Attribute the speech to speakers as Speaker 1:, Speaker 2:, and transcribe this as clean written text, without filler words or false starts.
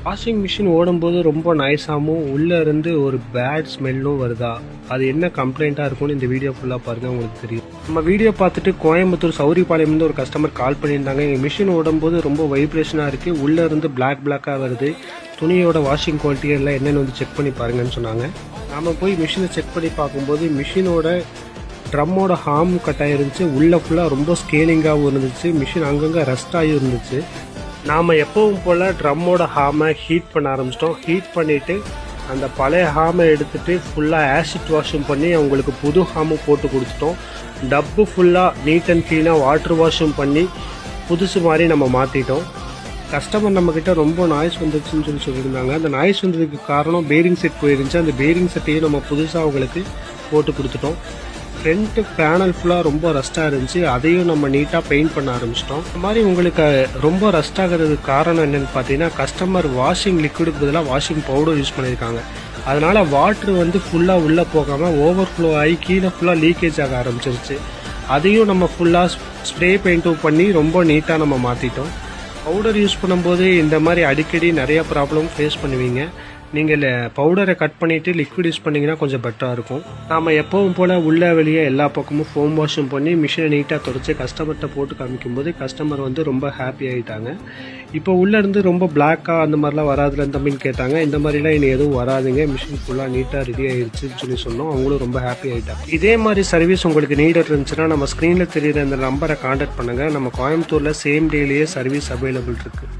Speaker 1: Washing machine ஓடும்போது ரொம்ப நைஸாகவும் உள்ளே இருந்து ஒரு பேட் ஸ்மெல்லும் வருதா, அது என்ன கம்ப்ளைண்ட்டாக இருக்கும்னு இந்த வீடியோ ஃபுல்லாக பாருங்கள், உங்களுக்கு தெரியும். நம்ம வீடியோ பார்த்துட்டு கோயம்புத்தூர் சௌரிபாளையம்லேருந்து ஒரு கஸ்டமர் கால் பண்ணியிருந்தாங்க. எங்கள் மிஷின் ஓடும்போது ரொம்ப வைப்ரேஷனாக இருக்குது, உள்ளே இருந்து பிளாக்காக வருது, துணியோட வாஷிங் குவாலிட்டி எல்லாம் என்னென்னு வந்து செக் பண்ணி பாருங்கன்னு சொன்னாங்க. நாம் போய் மிஷினை செக் பண்ணி பார்க்கும்போது மிஷினோட ட்ரம்மோட ஹார்ம் கட் ஆகிருந்துச்சு, உள்ளே ஃபுல்லாக ரொம்ப ஸ்கேலிங்காகவும் இருந்துச்சு, மிஷின் அங்கங்கே ரஸ்ட் ஆகி இருந்துச்சு. நாம் எப்பவும் போல் ட்ரம்மோட ஹார்மை ஹீட் பண்ண ஆரம்பிச்சிட்டோம். ஹீட் பண்ணிவிட்டு அந்த பழைய ஹார்மை எடுத்துகிட்டு ஃபுல்லாக ஆசிட் வாஷும் பண்ணி அவங்களுக்கு புது ஹார்மும் போட்டு கொடுத்துட்டோம். டப்பு ஃபுல்லாக நீட் அண்ட் க்ளீனாக வாட்டர் வாஷும் பண்ணி புதுசு மாதிரி நம்ம மாற்றிட்டோம். கஸ்டமர் நம்மக்கிட்ட ரொம்ப நாய்ஸ் வந்துச்சுன்னு சொல்லியிருந்தாங்க. அந்த நாய்ஸ் வந்ததுக்கு காரணம் பேரிங் செட் போயிருந்துச்சு. அந்த பேரிங் செட்டையும் நம்ம புதுசாக அவங்களுக்கு போட்டு கொடுத்துட்டோம். ஃப்ரண்ட் பேனல் ஃபுல்லாக ரொம்ப ரஸ்ட்டாக இருந்துச்சு, அதையும் நம்ம நீட்டாக பெயிண்ட் பண்ண ஆரம்பிச்சிட்டோம். இந்த மாதிரி உங்களுக்கு ரொம்ப ரஸ்ட் ஆகிறதுக்கு காரணம் என்னென்னு பார்த்தீங்கன்னா, கஸ்டமர் வாஷிங் லிக்விடுக்கு பதிலாக வாஷிங் பவுடர் யூஸ் பண்ணியிருக்காங்க. அதனால் வாட்ரு வந்து ஃபுல்லாக உள்ளே போகாமல் ஓவர்ஃப்ளோ ஆகி கீழே ஃபுல்லாக லீக்கேஜ் ஆக ஆரம்பிச்சிருச்சு. அதையும் நம்ம ஃபுல்லாக ஸ்ப்ரே பெயிண்ட்டும் பண்ணி ரொம்ப நீட்டாக நம்ம மாற்றிட்டோம். பவுடர் யூஸ் பண்ணும்போது இந்த மாதிரி அடிக்கடி நிறைய ப்ராப்ளம் ஃபேஸ் பண்ணுவீங்க. நீங்கள் பவுடரை கட் பண்ணிவிட்டு லிக்விட் யூஸ் பண்ணிங்கன்னா கொஞ்சம் பெட்டராக இருக்கும். நாம் எப்பவும் போல் உள்ள வெளியே எல்லா பக்கமும் ஃபோம் வாஷும் பண்ணி மிஷினை நீட்டாக தொடச்சி கஸ்டமர்கிட்ட போட்டு காமிக்கும்போது கஸ்டமர் வந்து ரொம்ப ஹாப்பி ஆகிட்டாங்க. இப்போ உள்ளேருந்து ரொம்ப பிளாக்காக அந்த மாதிரிலாம் வராதுல தம்பின்னு கேட்டாங்க. இந்த மாதிரிலாம் இனி எதுவும் வராதுங்க, மிஷின் ஃபுல்லாக நீட்டாக ரெடி ஆகிடுச்சுன்னு சொன்னோம். அவங்களும் ரொம்ப ஹாப்பி ஆகிட்டாங்க. இதே மாதிரி சர்வீஸ் உங்களுக்கு நீடட் இருந்துச்சுன்னா நம்ம ஸ்க்ரீனில் தெரியுற இந்த நம்பரை கான்டாக்ட் பண்ணுங்கள். நம்ம கோயம்புத்தூரில் சேம் டேலேயே சர்வீஸ் அவைலபிள் இருக்குது.